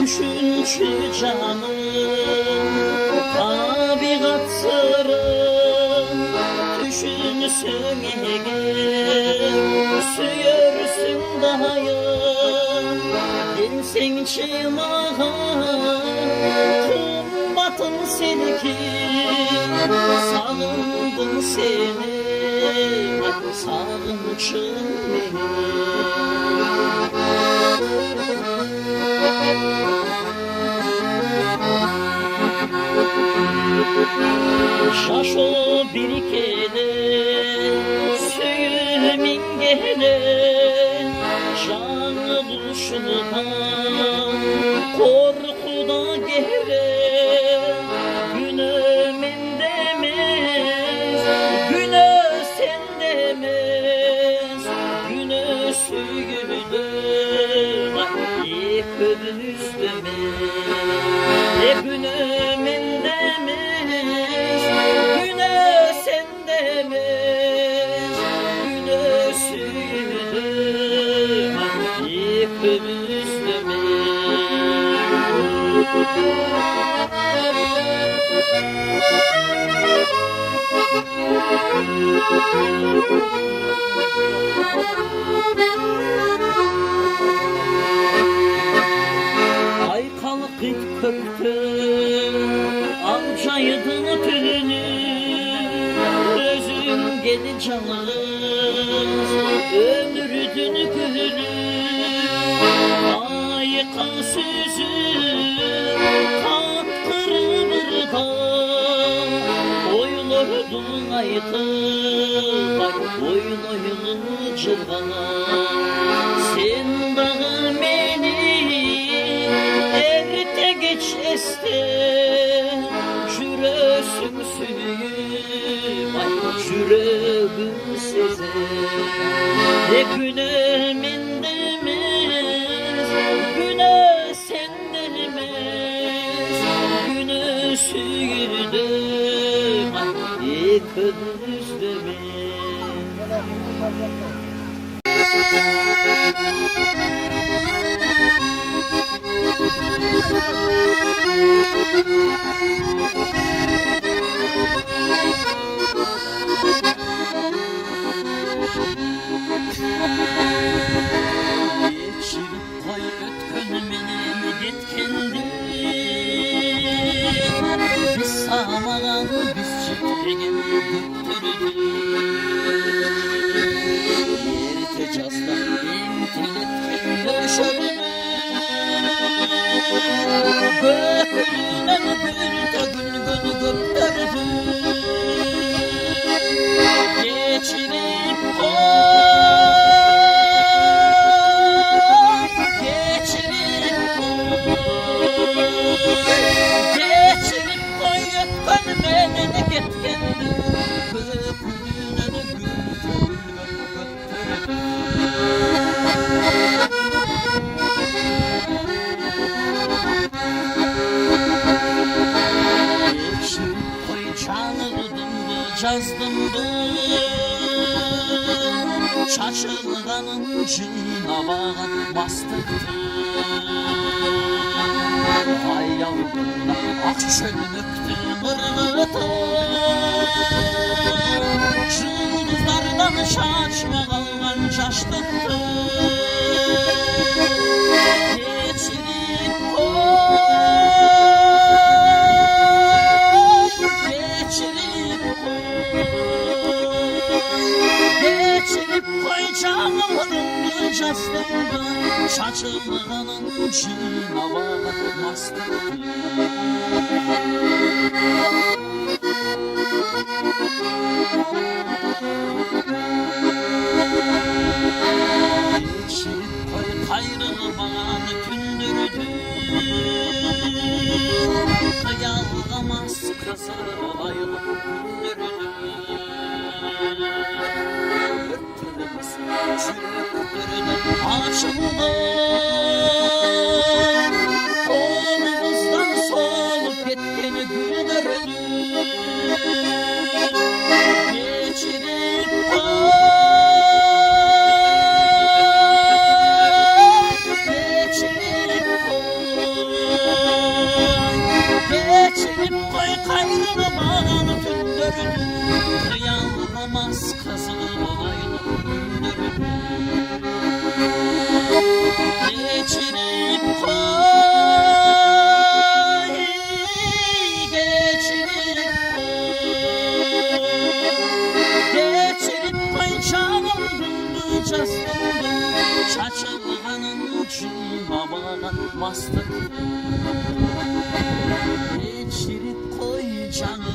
Düşünçü canım tabiat sırrı, düşünsün eğer süyörsün dayan. Gelsen çımağa kumbatın seniki, sağındım seni, sağınçın beni. Şaşo bir kere süyümün gele, canı duşundan korkuda gele. Günümün demez, günü sen demez, günü süyüdüm yıkıp üstüme. Günümün demez, günü sen demez, günü süydüm yıkıp üstüme. Ay kalkıp köktüm amcaydın tülünü, özüm geli canız ömrüdün gülü. Ay kasüzüm kat kırmırda, oylardun aytım oyun oyunu cırgana. Sen dağı beni erte geç este, jürösüm süyüm jürögüm sezer. Günümün demez, günü sen demez, günü süydüm yıkıp üstüme. Geçirip koy ötkün benim yetkendi, biz sağmadan biz çiftliğin göktürdük. Tecazda intiletken yaşadım, gökülünen gülta gül göktürdüm. Geçirip koy, geçirip koy, geçirip koy ötken beni gitkendi, gökülünen gülta gül göktürdüm. Cazdımdı şaşılganın cinabağa bastıktı. Ay yavrumda aç çölmüktü mırgıtı, yıldızlardan şaşma kalgan şaştıktı. Geçirip koy, geçirip geçirip koy canımın castımda, şaşılganın cinabağa bastıktı. Geçirip koy kayrılmanı kündürdü, kıyalgamaz kızıl aylı kündürdü. Çürüktürdü aşımda, oğlum жастығымды шашылғанын жыламаған мастық ет жүрек қой жаным